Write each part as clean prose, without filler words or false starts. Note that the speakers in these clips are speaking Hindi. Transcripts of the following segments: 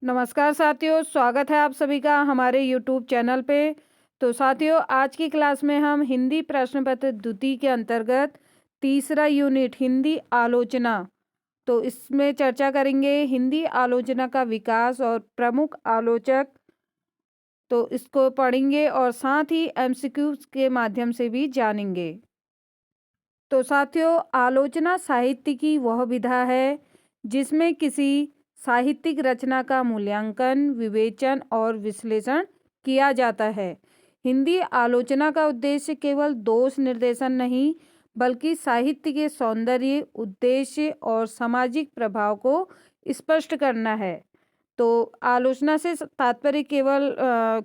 नमस्कार साथियों, स्वागत है आप सभी का हमारे यूट्यूब चैनल पे। तो साथियों, आज की क्लास में हम हिंदी प्रश्न पत्र द्वितीय के अंतर्गत तीसरा यूनिट हिंदी आलोचना, तो इसमें चर्चा करेंगे हिंदी आलोचना का विकास और प्रमुख आलोचक। तो इसको पढ़ेंगे और साथ ही एमसीक्यूज के माध्यम से भी जानेंगे। तो साथियों, आलोचना साहित्य की वह विधा है जिसमें किसी साहित्यिक रचना का मूल्यांकन, विवेचन और विश्लेषण किया जाता है। हिंदी आलोचना का उद्देश्य केवल दोष निर्देशन नहीं, बल्कि साहित्य के सौंदर्य, उद्देश्य और सामाजिक प्रभाव को स्पष्ट करना है। तो आलोचना से तात्पर्य केवल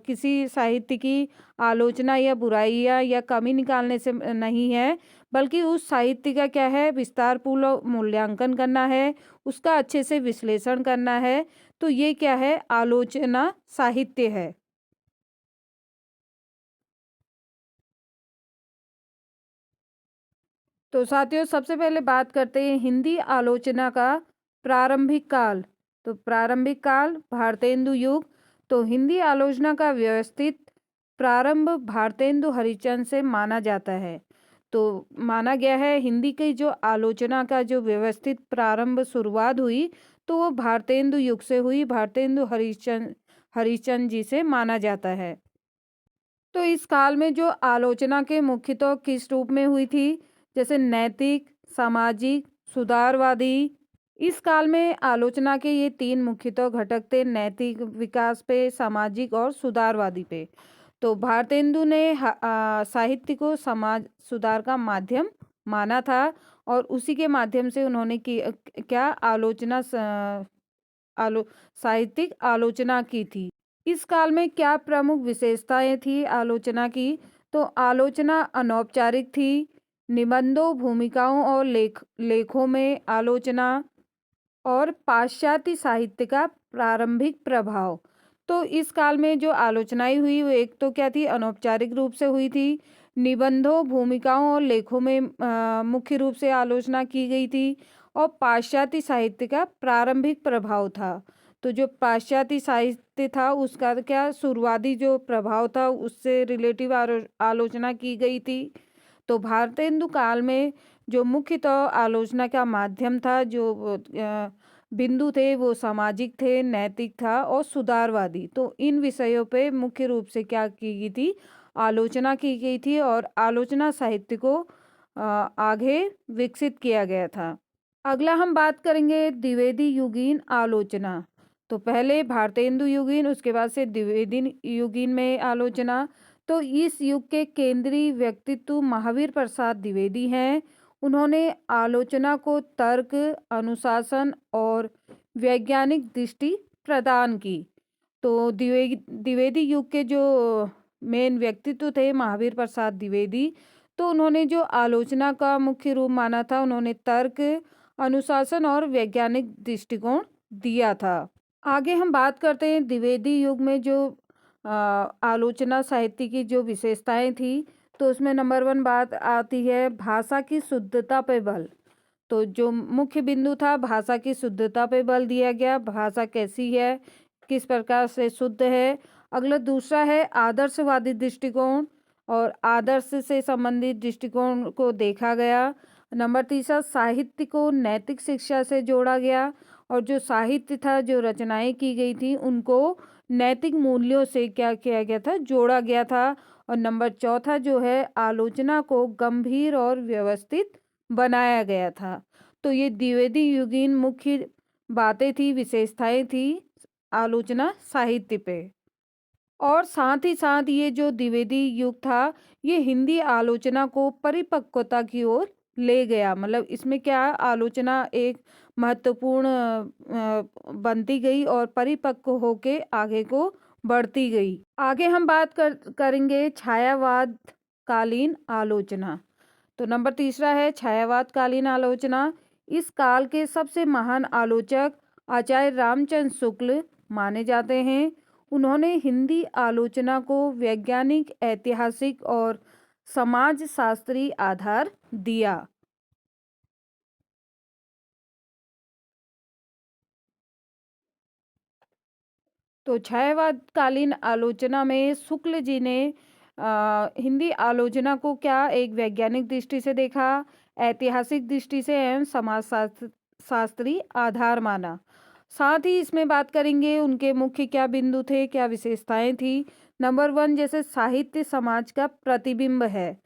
किसी साहित्य की आलोचना या बुराइयां या कमी निकालने से नहीं है, बल्कि उस साहित्य का क्या है, विस्तारपूर्वक मूल्यांकन करना है, उसका अच्छे से विश्लेषण करना है। तो ये क्या है, आलोचना साहित्य है। तो साथियों, सबसे पहले बात करते हैं हिंदी आलोचना का प्रारंभिक काल। तो प्रारंभिक काल भारतेंदु युग। तो हिंदी आलोचना का व्यवस्थित प्रारंभ भारतेंदु हरिश्चंद्र से माना जाता है। तो माना गया है हिंदी की जो आलोचना का जो व्यवस्थित प्रारंभ शुरुआत हुई, तो वो भारतेंदु युग से हुई, भारतेंदु हरिश्चंद्र जी से माना जाता है। तो इस काल में जो आलोचना के मुख्यतः किस रूप में हुई थी, जैसे नैतिक, सामाजिक, सुधारवादी। इस काल में आलोचना के ये तीन मुख्यतः घटक थे, नैतिक विकास पे, सामाजिक और सुधारवादी पे। तो भारतेंदु ने साहित्य को समाज सुधार का माध्यम माना था और उसी के माध्यम से उन्होंने की क्या आलोचना आलो साहित्यिक आलोचना की थी। इस काल में क्या प्रमुख विशेषताएं थी आलोचना की? तो आलोचना अनौपचारिक थी, निबंधों, भूमिकाओं और लेखों में आलोचना, और पाश्चात्य साहित्य का प्रारंभिक प्रभाव। तो इस काल में जो आलोचनाएं हुई वो एक तो क्या थी, अनौपचारिक रूप से हुई थी, निबंधों, भूमिकाओं और लेखों में मुख्य रूप से आलोचना की गई थी, और पाश्चात्य साहित्य का प्रारंभिक प्रभाव था। तो जो पाश्चात्य साहित्य था उसका क्या शुरुआती जो प्रभाव था उससे रिलेटिव आलोचना की गई थी। तो भारतेंदु काल में जो मुख्यतः आलोचना का माध्यम था, जो बिंदु थे, वो सामाजिक थे, नैतिक था और सुधारवादी। तो इन विषयों पे मुख्य रूप से क्या की गई थी, आलोचना की गई थी, और आलोचना साहित्य को आगे विकसित किया गया था। अगला हम बात करेंगे द्विवेदी युगीन आलोचना। तो पहले भारतेंदु युगीन, उसके बाद से द्विवेदी युगीन में आलोचना। तो इस युग के केंद्रीय व्यक्तित्व महावीर प्रसाद द्विवेदी हैं। उन्होंने आलोचना को तर्क, अनुशासन और वैज्ञानिक दृष्टि प्रदान की। तो द्विवेदी युग के जो मेन व्यक्तित्व थे महावीर प्रसाद द्विवेदी, तो उन्होंने जो आलोचना का मुख्य रूप माना था, उन्होंने तर्क, अनुशासन और वैज्ञानिक दृष्टिकोण दिया था। आगे हम बात करते हैं द्विवेदी युग में जो आलोचना साहित्य की जो विशेषताएं थी। तो उसमें नंबर 1 बात आती है भाषा की शुद्धता पे बल। तो जो मुख्य बिंदु था, भाषा की शुद्धता पे बल दिया गया, भाषा कैसी है, किस प्रकार से शुद्ध है। अगला दूसरा है आदर्शवादी दृष्टिकोण, और आदर्श से संबंधित दृष्टिकोण को देखा गया। नंबर तीसरा, साहित्य को नैतिक शिक्षा से जोड़ा गया, और जो साहित्य था, जो रचनाएं की गई थी, उनको नैतिक मूल्यों से क्या किया गया था, जोड़ा गया था। और नंबर चौथा जो है, आलोचना को गंभीर और व्यवस्थित बनाया गया था। तो ये द्विवेदी युगीन मुख्य बातें थी, विशेषताएं थी आलोचना साहित्य पे। और साथ ही साथ ये जो द्विवेदी युग था, ये हिंदी आलोचना को परिपक्वता की ओर ले गया। मतलब इसमें क्या, आलोचना एक महत्वपूर्ण बनती गई और परिपक्व होके आगे को बढ़ती गई। आगे हम बात करेंगे छायावाद कालीन आलोचना। तो नंबर तीसरा है छायावाद कालीन आलोचना। इस काल के सबसे महान आलोचक आचार्य रामचंद्र शुक्ल माने जाते हैं। उन्होंने हिंदी आलोचना को वैज्ञानिक, ऐतिहासिक और समाजशास्त्री आधार दिया। तो छायावाद कालीन आलोचना में शुक्ल जी ने हिंदी आलोचना को क्या एक वैज्ञानिक दृष्टि से देखा, ऐतिहासिक दृष्टि से एवं शास्त्री आधार माना। साथ ही इसमें बात करेंगे उनके मुख्य क्या बिंदु थे, क्या विशेषताएं थी। नंबर 1 जैसे साहित्य समाज का प्रतिबिंब है,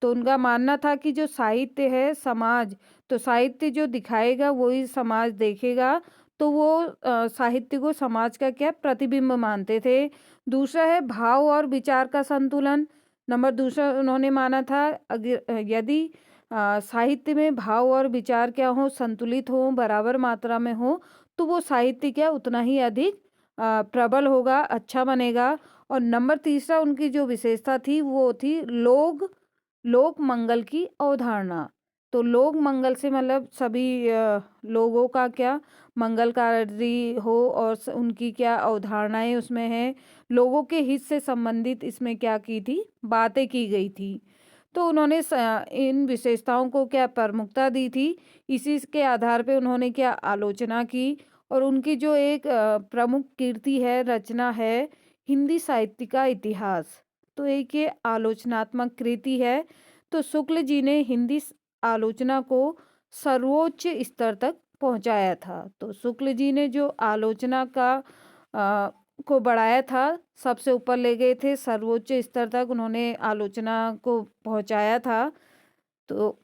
तो उनका मानना था कि जो साहित्य है समाज, तो साहित्य जो दिखाएगा वही समाज देखेगा, तो वो साहित्य को समाज का क्या प्रतिबिंब मानते थे। दूसरा है भाव और विचार का संतुलन। नंबर दूसरा उन्होंने माना था अगर यदि साहित्य में भाव और विचार क्या हो, संतुलित हो, बराबर मात्रा में हो, तो वो साहित्य क्या उतना ही अधिक प्रबल होगा, अच्छा बनेगा। और नंबर तीसरा उनकी जो विशेषता थी वो थी लोक मंगल की अवधारणा। तो लोक मंगल से मतलब सभी लोगों का क्या मंगलकारी हो, और उनकी क्या अवधारणाएं उसमें हैं, लोगों के हित से संबंधित इसमें क्या की थी, बातें की गई थी। तो उन्होंने इन विशेषताओं को क्या प्रमुखता दी थी। इसी के आधार पे उन्होंने क्या आलोचना की। और उनकी जो एक प्रमुख कीर्ति है, रचना है, हिंदी साहित्य का इतिहास, तो एक ये आलोचनात्मक कृति है। तो शुक्ल जी ने हिंदी आलोचना को सर्वोच्च स्तर तक पहुंचाया था। तो शुक्ल जी ने जो आलोचना को बढ़ाया था, सबसे ऊपर ले गए थे, सर्वोच्च स्तर तक उन्होंने आलोचना को पहुंचाया था। तो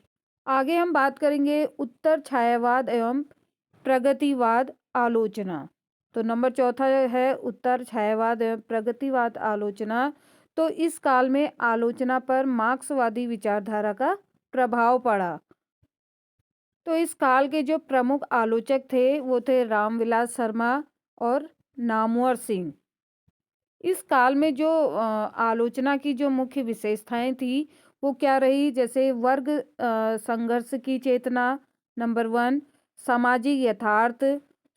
आगे हम बात करेंगे उत्तर छायावाद एवं प्रगतिवाद आलोचना। तो नंबर चौथा है उत्तर छायावाद एवं प्रगतिवाद आलोचना। तो इस काल में आलोचना पर मार्क्सवादी विचारधारा का प्रभाव पड़ा। तो इस काल के जो प्रमुख आलोचक थे वो थे रामविलास शर्मा और नामवर सिंह। इस काल में जो आलोचना की जो मुख्य विशेषताएं थी वो क्या रही, जैसे वर्ग संघर्ष की चेतना, नंबर 1, सामाजिक यथार्थ,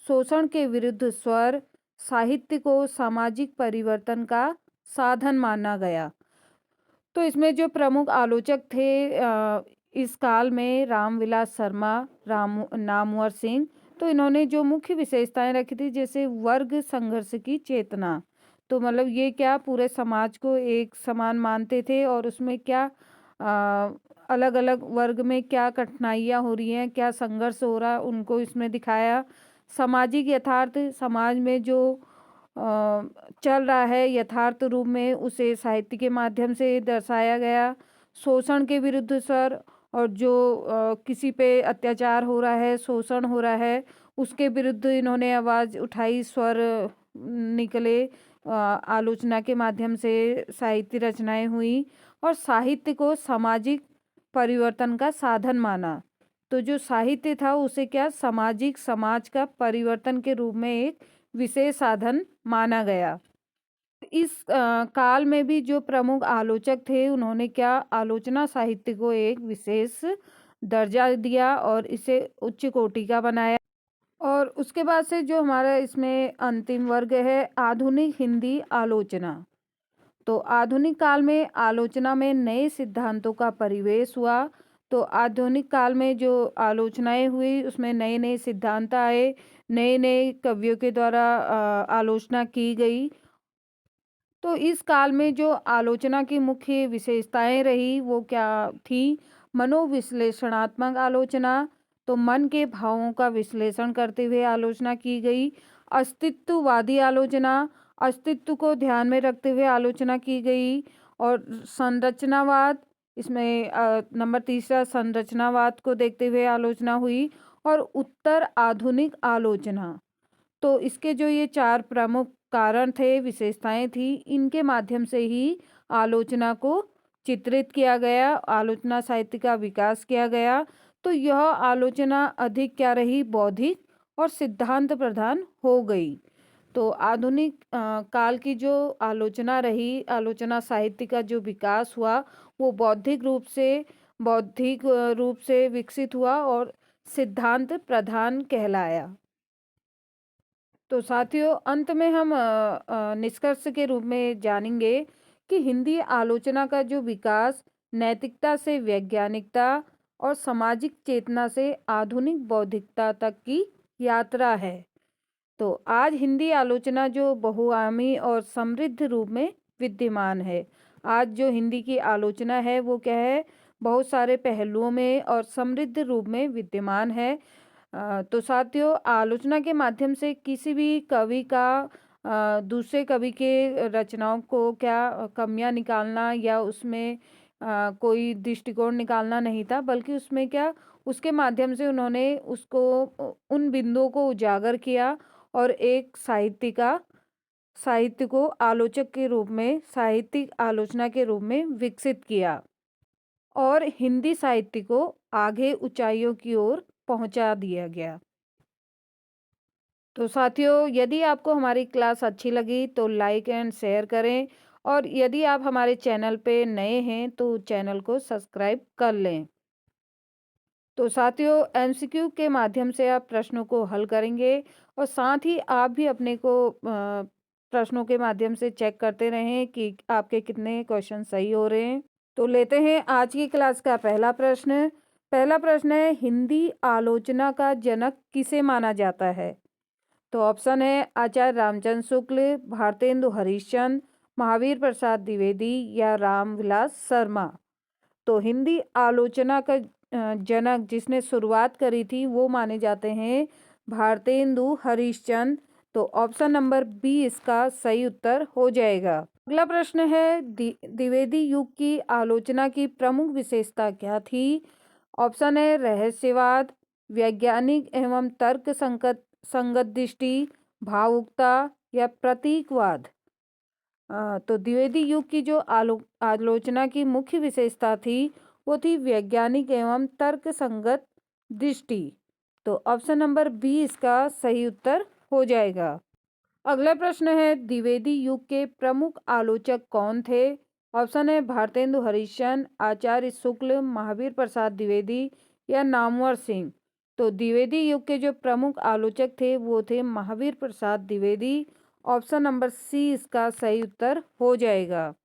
शोषण के विरुद्ध स्वर, साहित्य को सामाजिक परिवर्तन का साधन माना गया। तो इसमें जो प्रमुख आलोचक थे इस काल में रामविलास शर्मा, नामवर सिंह, तो इन्होंने जो मुख्य विशेषताएं रखी थी, जैसे वर्ग संघर्ष की चेतना, तो मतलब ये क्या पूरे समाज को एक समान मानते थे और उसमें क्या अलग अलग वर्ग में क्या कठिनाइयाँ हो रही हैं, क्या संघर्ष हो रहा है, उनको इसमें दिखाया। सामाजिक यथार्थ, समाज में जो चल रहा है यथार्थ रूप में, उसे साहित्य के माध्यम से दर्शाया गया। शोषण के विरुद्ध स्वर, और जो किसी पे अत्याचार हो रहा है, शोषण हो रहा है, उसके विरुद्ध इन्होंने आवाज़ उठाई, स्वर निकले, आलोचना के माध्यम से साहित्य रचनाएं हुई। और साहित्य को सामाजिक परिवर्तन का साधन माना। तो जो साहित्य था उसे क्या सामाजिक समाज का परिवर्तन के रूप में एक विशेष साधन माना गया। इस काल में भी जो प्रमुख आलोचक थे उन्होंने क्या आलोचना साहित्य को एक विशेष दर्जा दिया और इसे उच्च कोटि का बनाया। और उसके बाद से जो हमारा इसमें अंतिम वर्ग है आधुनिक हिंदी आलोचना। तो आधुनिक काल में आलोचना में नए सिद्धांतों का परिवेश हुआ। तो आधुनिक काल में जो आलोचनाएं हुई उसमें नए नए सिद्धांत आए, नए नए कवियों के द्वारा आलोचना की गई। तो इस काल में जो आलोचना की मुख्य विशेषताएं रही वो क्या थी, मनोविश्लेषणात्मक आलोचना, तो मन के भावों का विश्लेषण करते हुए आलोचना की गई। अस्तित्ववादी आलोचना, अस्तित्व को ध्यान में रखते हुए आलोचना की गई। और संरचनावाद, इसमें नंबर तीसरा संरचनावाद को देखते हुए आलोचना हुई। और उत्तर आधुनिक आलोचना, तो इसके जो ये 4 प्रमुख कारण थे, विशेषताएं थी, इनके माध्यम से ही आलोचना को चित्रित किया गया, आलोचना साहित्य का विकास किया गया। तो यह आलोचना अधिक क्या रही, बौद्धिक और सिद्धांत प्रधान हो गई। तो आधुनिक काल की जो आलोचना रही, आलोचना साहित्य का जो विकास हुआ वो बौद्धिक रूप से विकसित हुआ और सिद्धांत प्रधान कहलाया। तो साथियों अंत में हम निष्कर्ष के रूप में जानेंगे कि हिंदी आलोचना का जो विकास नैतिकता से वैज्ञानिकता और सामाजिक चेतना से आधुनिक बौद्धिकता तक की यात्रा है। तो आज हिंदी आलोचना जो बहुआयामी और समृद्ध रूप में विद्यमान है। आज जो हिंदी की आलोचना है वो क्या है, बहुत सारे पहलुओं में और समृद्ध रूप में विद्यमान है। तो साथियों, आलोचना के माध्यम से किसी भी कवि का दूसरे कवि के रचनाओं को क्या कमियां निकालना या उसमें कोई दृष्टिकोण निकालना नहीं था, बल्कि उसमें क्या, उसके माध्यम से उन्होंने उसको उन बिंदुओं को उजागर किया और एक साहित्य को आलोचक के रूप में, साहित्यिक आलोचना के रूप में विकसित किया और हिंदी साहित्य को आगे ऊंचाइयों की ओर पहुंचा दिया गया। तो साथियों, यदि आपको हमारी क्लास अच्छी लगी तो लाइक एंड शेयर करें, और यदि आप हमारे चैनल पे नए हैं तो चैनल को सब्सक्राइब कर लें। तो साथियों, एमसीक्यू के माध्यम से आप प्रश्नों को हल करेंगे और साथ ही आप भी अपने को प्रश्नों के माध्यम से चेक करते रहें कि आपके कितने क्वेश्चन सही हो रहे हैं। तो लेते हैं आज की क्लास का पहला प्रश्न। पहला प्रश्न है, हिंदी आलोचना का जनक किसे माना जाता है? तो ऑप्शन है आचार्य रामचंद्र शुक्ल, भारतेंदु हरिश्चंद्र, महावीर प्रसाद द्विवेदी या रामविलास शर्मा। तो हिंदी आलोचना का जनक जिसने शुरुआत करी थी वो माने जाते हैं भारतेंदु हरिश्चंद्र। तो ऑप्शन नंबर बी इसका सही उत्तर हो जाएगा। अगला प्रश्न है, द्विवेदी युग की आलोचना की प्रमुख विशेषता क्या थी? ऑप्शन है रहस्यवाद, वैज्ञानिक एवं तर्क संगत दृष्टि, भावुकता या प्रतीकवाद। तो द्विवेदी युग की जो आलोचना की मुख्य विशेषता थी वो थी वैज्ञानिक एवं तर्क संगत दृष्टि। तो ऑप्शन नंबर बी इसका सही उत्तर हो जाएगा। अगला प्रश्न है, द्विवेदी युग के प्रमुख आलोचक कौन थे? ऑप्शन है भारतेंदु हरिश्चंद्र, आचार्य शुक्ल, महावीर प्रसाद द्विवेदी या नामवर सिंह। तो द्विवेदी युग के जो प्रमुख आलोचक थे वो थे Mahavir Prasad Dwivedi. Option number C इसका सही उत्तर हो जाएगा।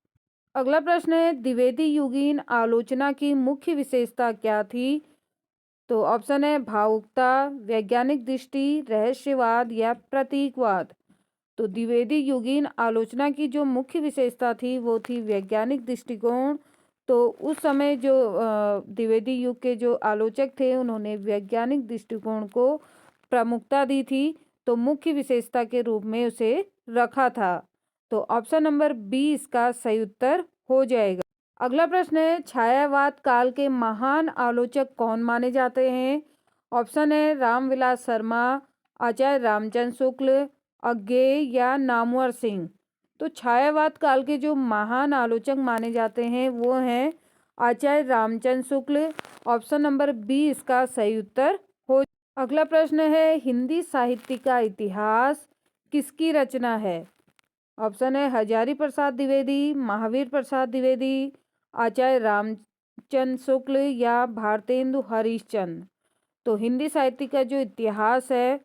अगला प्रश्न है, द्विवेदी युगीन आलोचना की मुख्य विशेषता क्या थी? तो ऑप्शन है भावुकता, वैज्ञानिक दृष्टि, रहस्यवाद या प्रतीकवाद। तो द्विवेदी युगीन आलोचना की जो मुख्य विशेषता थी वो थी वैज्ञानिक दृष्टिकोण। तो उस समय जो द्विवेदी युग के जो आलोचक थे उन्होंने वैज्ञानिक दृष्टिकोण को प्रमुखता दी थी, तो मुख्य विशेषता के रूप में उसे रखा था। तो ऑप्शन नंबर बी इसका सही उत्तर हो जाएगा। अगला प्रश्न है, छायावाद काल के महान आलोचक कौन माने जाते हैं? ऑप्शन है रामविलास शर्मा, आचार्य रामचंद्र शुक्ल, अज्ञेय या नामवर सिंह। तो छायावाद काल के जो महान आलोचक माने जाते हैं वो हैं आचार्य Ramchandra Shukla. Option number B इसका सही उत्तर हो। अगला प्रश्न है, हिंदी साहित्य का इतिहास किसकी रचना है? ऑप्शन है हजारी प्रसाद द्विवेदी, महावीर प्रसाद द्विवेदी, आचार्य रामचंद्र शुक्ल या भारतेंदु हरिश्चंद्र। तो हिंदी साहित्य का जो इतिहास है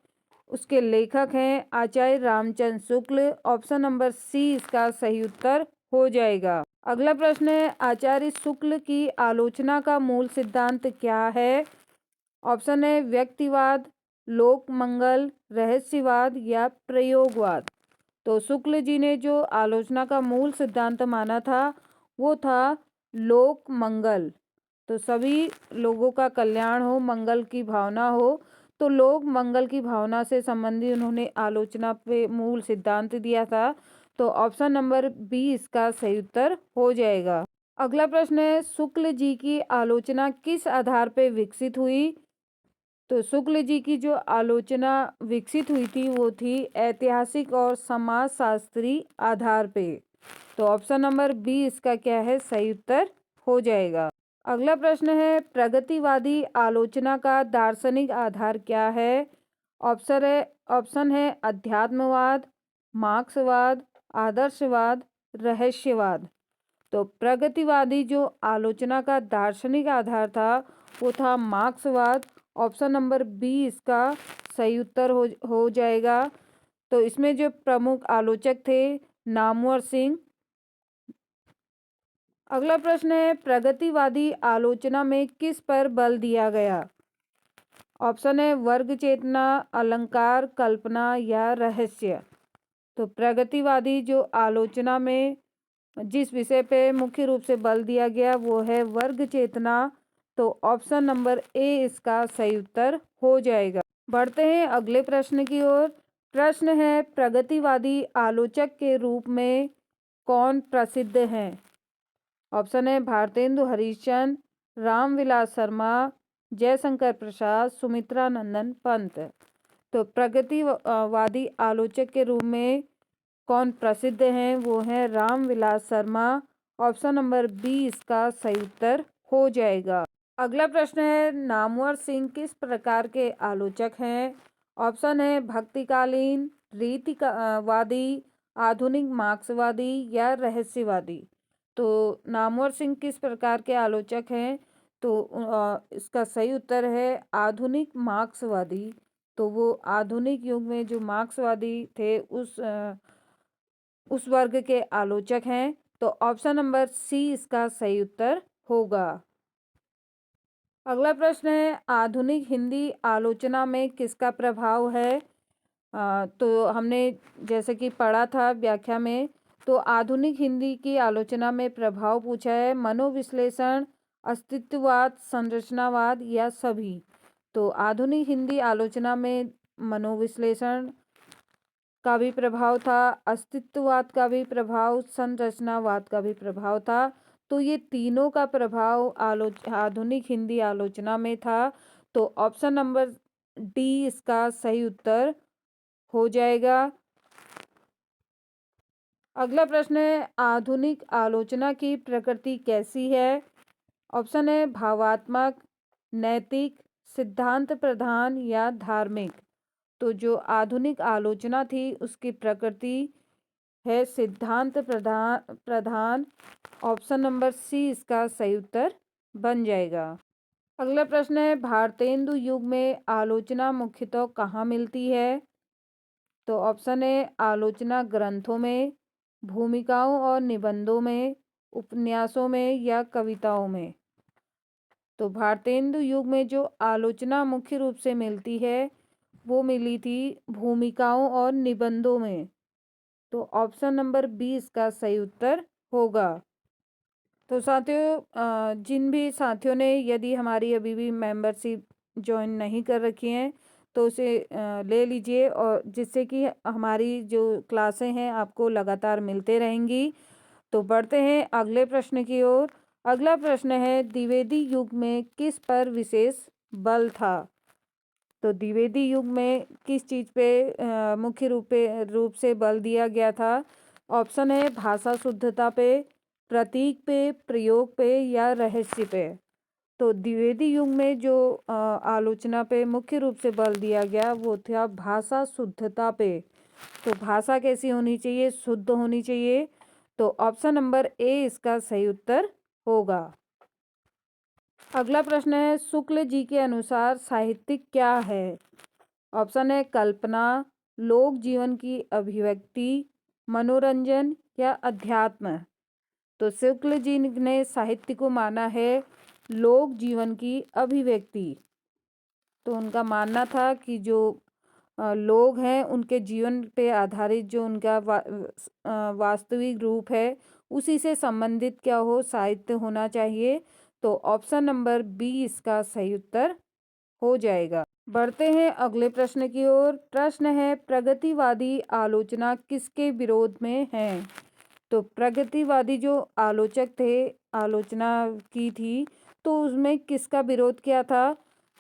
उसके लेखक हैं आचार्य Ramchandra Shukla. Option number C इसका सही उत्तर हो जाएगा। अगला प्रश्न है, आचार्य शुक्ल की आलोचना का मूल सिद्धांत क्या है? ऑप्शन है व्यक्तिवाद, लोक मंगल, रहस्यवाद या प्रयोगवाद। तो शुक्ल जी ने जो आलोचना का मूल सिद्धांत माना था वो था लोक मंगल। तो सभी लोगों का कल्याण हो, मंगल की भावना हो, तो लोक मंगल की भावना से संबंधित उन्होंने आलोचना पे मूल सिद्धांत दिया था। तो ऑप्शन नंबर बी इसका सही उत्तर हो जाएगा। अगला प्रश्न है, शुक्ल जी की आलोचना किस आधार पे विकसित हुई? तो शुक्ल जी की जो आलोचना विकसित हुई थी वो थी ऐतिहासिक और समाजशास्त्री आधार पे। तो ऑप्शन नंबर बी इसका क्या है, सही उत्तर हो जाएगा। अगला प्रश्न है, प्रगतिवादी आलोचना का दार्शनिक आधार क्या है? ऑप्शन है अध्यात्मवाद, मार्क्सवाद, आदर्शवाद, रहस्यवाद। तो प्रगतिवादी जो आलोचना का दार्शनिक आधार था वो था मार्क्सवाद। ऑप्शन नंबर बी इसका सही उत्तर हो जाएगा। तो इसमें जो प्रमुख आलोचक थे नामवर सिंह। अगला प्रश्न है, प्रगतिवादी आलोचना में किस पर बल दिया गया? ऑप्शन है वर्ग चेतना, अलंकार, कल्पना या रहस्य। तो प्रगतिवादी जो आलोचना में जिस विषय पे मुख्य रूप से बल दिया गया वो है वर्ग चेतना। तो ऑप्शन नंबर ए इसका सही उत्तर हो जाएगा। बढ़ते हैं अगले प्रश्न की ओर। प्रश्न है प्रगतिवादी आलोचक के रूप में कौन प्रसिद्ध हैं? ऑप्शन है भारतेंदु हरिश्चंद्र, रामविलास शर्मा, जयशंकर प्रसाद, सुमित्रा नंदन पंत। तो प्रगतिवादी आलोचक के रूप में कौन प्रसिद्ध हैं? वो हैं Ramvilas Sharma. Option number B इसका सही उत्तर हो जाएगा। अगला प्रश्न है नामवर सिंह किस प्रकार के आलोचक हैं? ऑप्शन है भक्तिकालीन, रीतिवादी, आधुनिक मार्क्सवादी या रहस्यवादी। तो नामवर सिंह किस प्रकार के आलोचक हैं? तो इसका सही उत्तर है आधुनिक मार्क्सवादी। तो वो आधुनिक युग में जो मार्क्सवादी थे उस वर्ग के आलोचक हैं। तो ऑप्शन नंबर सी इसका सही उत्तर होगा। अगला प्रश्न है आधुनिक हिंदी आलोचना में किसका प्रभाव है? तो हमने जैसे कि पढ़ा था व्याख्या में, तो आधुनिक हिंदी की आलोचना में प्रभाव पूछा है मनोविश्लेषण, अस्तित्ववाद, संरचनावाद या सभी। तो आधुनिक हिंदी आलोचना में मनोविश्लेषण का भी प्रभाव था, अस्तित्ववाद का भी प्रभाव, संरचनावाद का भी प्रभाव था। तो ये तीनों का प्रभाव आधुनिक हिंदी आलोचना में था। तो ऑप्शन नंबर डी इसका सही उत्तर हो जाएगा। अगला प्रश्न है आधुनिक आलोचना की प्रकृति कैसी है? ऑप्शन है भावात्मक, नैतिक, सिद्धांत प्रधान या धार्मिक। तो जो आधुनिक आलोचना थी उसकी प्रकृति है सिद्धांत प्रधान। ऑप्शन नंबर सी इसका सही उत्तर बन जाएगा। अगला प्रश्न है भारतेंदु युग में आलोचना मुख्यतः कहाँ मिलती है? तो ऑप्शन है आलोचना ग्रंथों में, भूमिकाओं और निबंधों में, उपन्यासों में या कविताओं में। तो भारतेंदु युग में जो आलोचना मुख्य रूप से मिलती है वो मिली थी भूमिकाओं और निबंधों में। तो ऑप्शन नंबर बी इसका सही उत्तर होगा। तो साथियों जिन भी साथियों ने यदि हमारी अभी भी मेंबरशिप ज्वाइन नहीं कर रखी हैं तो उसे ले लीजिए, और जिससे कि हमारी जो क्लासें हैं आपको लगातार मिलते रहेंगी। तो बढ़ते हैं अगले प्रश्न की ओर। अगला प्रश्न है द्विवेदी युग में किस पर विशेष बल था? तो द्विवेदी युग में किस चीज़ पे मुख्य रूप से बल दिया गया था? ऑप्शन है भाषा शुद्धता पे, प्रतीक पे, प्रयोग पे या रहस्य पे। तो द्विवेदी युग में जो आलोचना पे मुख्य रूप से बल दिया गया वो था भाषा शुद्धता पे। तो भाषा कैसी होनी चाहिए? शुद्ध होनी चाहिए। तो ऑप्शन नंबर ए इसका सही उत्तर होगा। अगला प्रश्न है शुक्ल जी के अनुसार साहित्यिक क्या है? ऑप्शन है कल्पना, लोक जीवन की अभिव्यक्ति, मनोरंजन या अध्यात्म। तो शुक्ल जी ने साहित्य को माना है लोक जीवन की अभिव्यक्ति। तो उनका मानना था कि जो लोग हैं उनके जीवन पे आधारित जो उनका वास्तविक रूप है उसी से संबंधित क्या हो साहित्य होना चाहिए। तो ऑप्शन नंबर बी इसका सही उत्तर हो जाएगा। बढ़ते हैं अगले प्रश्न की ओर। प्रश्न है प्रगतिवादी आलोचना किसके विरोध में है? तो प्रगतिवादी जो आलोचक थे आलोचना की थी तो उसमें किसका विरोध किया था?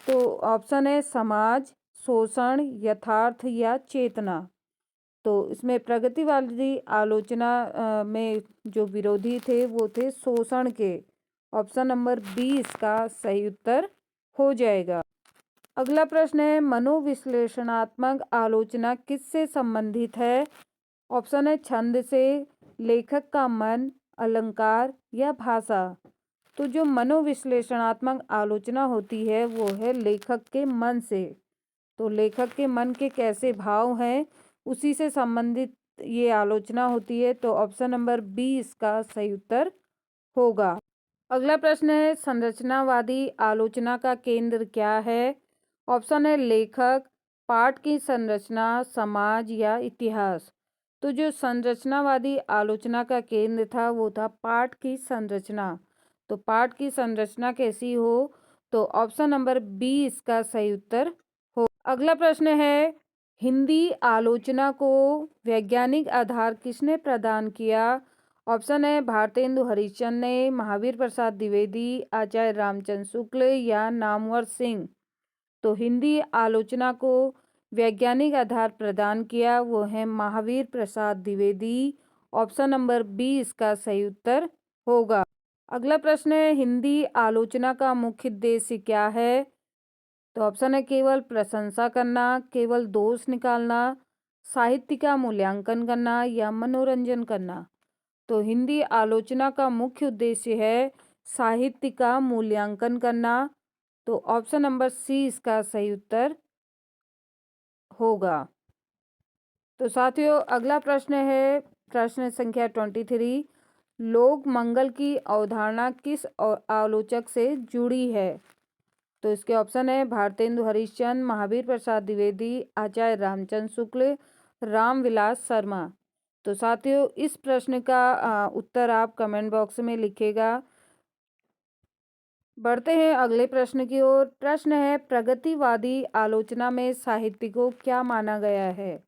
तो ऑप्शन है समाज, शोषण, यथार्थ या चेतना। तो इसमें प्रगतिवादी आलोचना में जो विरोधी थे वो थे शोषण के। ऑप्शन नंबर बी इसका सही उत्तर हो जाएगा। अगला प्रश्न है मनोविश्लेषणात्मक आलोचना किससे संबंधित है? ऑप्शन है छंद से, लेखक का मन, अलंकार या भाषा। तो जो मनोविश्लेषणात्मक आलोचना होती है वो है लेखक के मन से। तो लेखक के मन के कैसे भाव हैं उसी से संबंधित ये आलोचना होती है। तो ऑप्शन नंबर बी इसका सही उत्तर होगा। अगला प्रश्न है संरचनावादी आलोचना का केंद्र क्या है? ऑप्शन है लेखक, पाठ की संरचना, समाज या इतिहास। तो जो संरचनावादी आलोचना का केंद्र था वो था पाठ की संरचना। तो पाठ की संरचना कैसी हो, तो ऑप्शन नंबर बी इसका सही उत्तर हो। अगला प्रश्न है, हिंदी आलोचना को वैज्ञानिक आधार किसने प्रदान किया। ऑप्शन है भारतेंदु हरिश्चंद्र ने, महावीर प्रसाद द्विवेदी, आचार्य रामचंद्र शुक्ल या नामवर सिंह। तो हिंदी आलोचना को वैज्ञानिक आधार प्रदान किया वो है Mahavir Prasad Dwivedi. Option number B इसका सही उत्तर होगा। अगला प्रश्न है, हिंदी आलोचना का मुख्य उद्देश्य क्या है। तो ऑप्शन है केवल प्रशंसा करना, केवल दोष निकालना, साहित्य का मूल्यांकन करना या मनोरंजन करना। तो हिंदी आलोचना का मुख्य उद्देश्य है साहित्य का मूल्यांकन करना। तो ऑप्शन नंबर सी इसका सही उत्तर होगा। तो साथियों अगला प्रश्न है प्रश्न संख्या 23, लोक मंगल की अवधारणा किस आलोचक से जुड़ी है। तो इसके ऑप्शन है भारतेंदु हरिश्चंद्र, महावीर प्रसाद द्विवेदी, आचार्य रामचंद्र शुक्ल, रामविलास शर्मा। तो साथियों इस प्रश्न का उत्तर आप कमेंट बॉक्स में लिखिएगा। बढ़ते हैं अगले प्रश्न की ओर। प्रश्न है, प्रगतिवादी आलोचना में साहित्य को क्या माना गया है।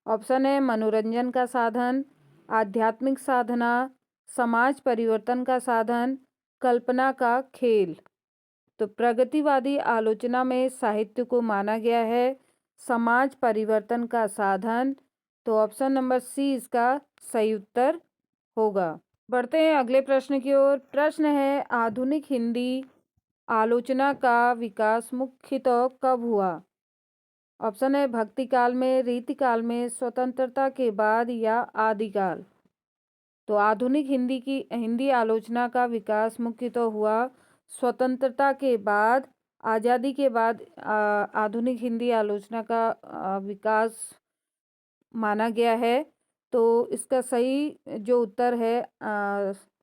ऑप्शन है मनोरंजन का साधन, आध्यात्मिक साधना, समाज परिवर्तन का साधन, कल्पना का खेल। तो प्रगतिवादी आलोचना में साहित्य को माना गया है समाज परिवर्तन का साधन। तो ऑप्शन नंबर सी इसका सही उत्तर होगा। बढ़ते हैं अगले प्रश्न की ओर। प्रश्न है, आधुनिक हिंदी आलोचना का विकास मुख्यतः कब हुआ। ऑप्शन है भक्ति काल में, रीति काल में, स्वतंत्रता के बाद या आदिकाल। तो आधुनिक हिंदी आलोचना का विकास मुख्यतः हुआ स्वतंत्रता के बाद, आज़ादी के बाद आधुनिक हिंदी आलोचना का विकास माना गया है। तो इसका सही जो उत्तर है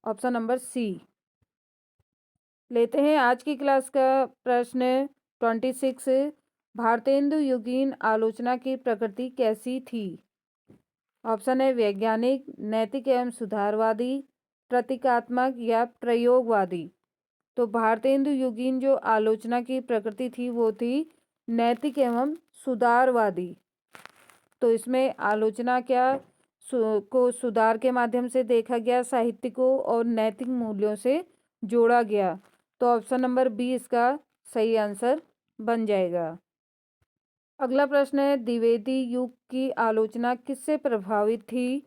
ऑप्शन नंबर सी। लेते हैं आज की क्लास का प्रश्न 26, भारतेंदु युगीन आलोचना की प्रकृति कैसी थी। ऑप्शन है वैज्ञानिक, नैतिक एवं सुधारवादी, प्रतीकात्मक या प्रयोगवादी। तो भारतेंदु युगीन जो आलोचना की प्रकृति थी वो थी नैतिक एवं सुधारवादी। तो इसमें आलोचना को सुधार के माध्यम से देखा गया, साहित्य को और नैतिक मूल्यों से जोड़ा गया। तो ऑप्शन नंबर बी इसका सही आंसर बन जाएगा। अगला प्रश्न है, द्विवेदी युग की आलोचना किससे प्रभावित थी।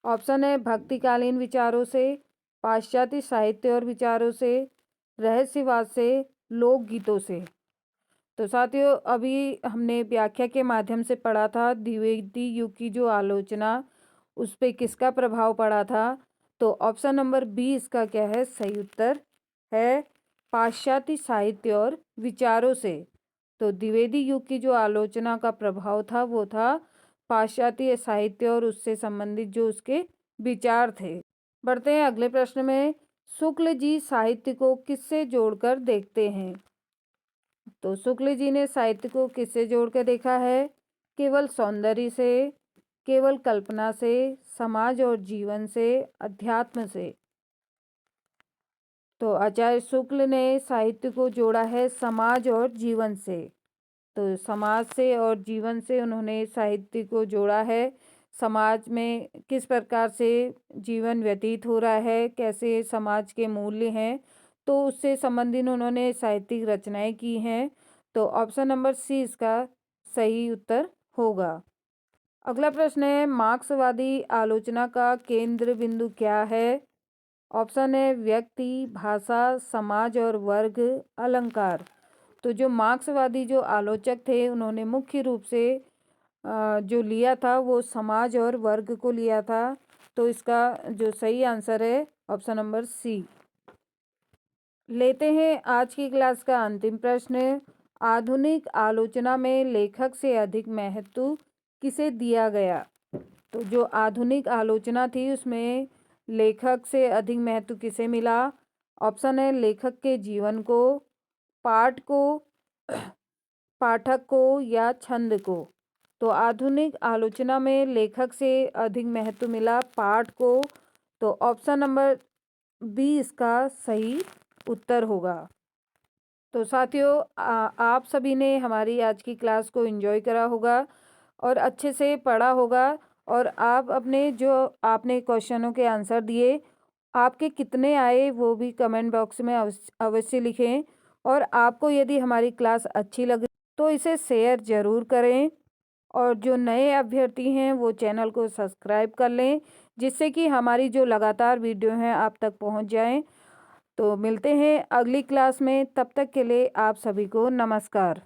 ऑप्शन है भक्तिकालीन विचारों से, पाश्चात्य साहित्य और विचारों से, रहस्यवाद से, लोकगीतों से। तो साथियों अभी हमने व्याख्या के माध्यम से पढ़ा था द्विवेदी युग की जो आलोचना उस पर किसका प्रभाव पड़ा था। तो ऑप्शन नंबर बी इसका क्या है सही उत्तर है, पाश्चात्य साहित्य और विचारों से। तो द्विवेदी युग की जो आलोचना का प्रभाव था वो था पाश्चात्य साहित्य और उससे संबंधित जो उसके विचार थे। बढ़ते हैं अगले प्रश्न में। शुक्ल जी साहित्य को किससे जोड़कर देखते हैं। तो शुक्ल जी ने साहित्य को किससे जोड़कर देखा है, केवल सौंदर्य से, केवल कल्पना से, समाज और जीवन से, अध्यात्म से। तो आचार्य शुक्ल ने साहित्य को जोड़ा है समाज और जीवन से। तो समाज से और जीवन से उन्होंने साहित्य को जोड़ा है। समाज में किस प्रकार से जीवन व्यतीत हो रहा है, कैसे समाज के मूल्य हैं, तो उससे संबंधित उन्होंने साहित्यिक रचनाएं की हैं। तो ऑप्शन नंबर सी इसका सही उत्तर होगा। अगला प्रश्न है, मार्क्सवादी आलोचना का केंद्र बिंदु क्या है। ऑप्शन है व्यक्ति, भाषा, समाज और वर्ग, अलंकार। तो जो मार्क्सवादी जो आलोचक थे उन्होंने मुख्य रूप से जो लिया था वो समाज और वर्ग को लिया था। तो इसका जो सही आंसर है ऑप्शन नंबर सी। लेते हैं आज की क्लास का अंतिम प्रश्न। आधुनिक आलोचना में लेखक से अधिक महत्व किसे दिया गया। तो जो आधुनिक आलोचना थी उसमें लेखक से अधिक महत्व किसे मिला। ऑप्शन है लेखक के जीवन को, पाठ को, पाठक को या छंद को। तो आधुनिक आलोचना में लेखक से अधिक महत्व मिला पाठ को। तो ऑप्शन नंबर बी इसका सही उत्तर होगा। तो साथियों, आप सभी ने हमारी आज की क्लास को एंजॉय करा होगा और अच्छे से पढ़ा होगा, और आप अपने जो आपने क्वेश्चनों के आंसर दिए, आपके कितने आए वो भी कमेंट बॉक्स में अवश्य लिखें। और आपको यदि हमारी क्लास अच्छी लगे तो इसे शेयर ज़रूर करें, और जो नए अभ्यर्थी हैं वो चैनल को सब्सक्राइब कर लें, जिससे कि हमारी जो लगातार वीडियो हैं आप तक पहुंच जाएं। तो मिलते हैं अगली क्लास में, तब तक के लिए आप सभी को नमस्कार।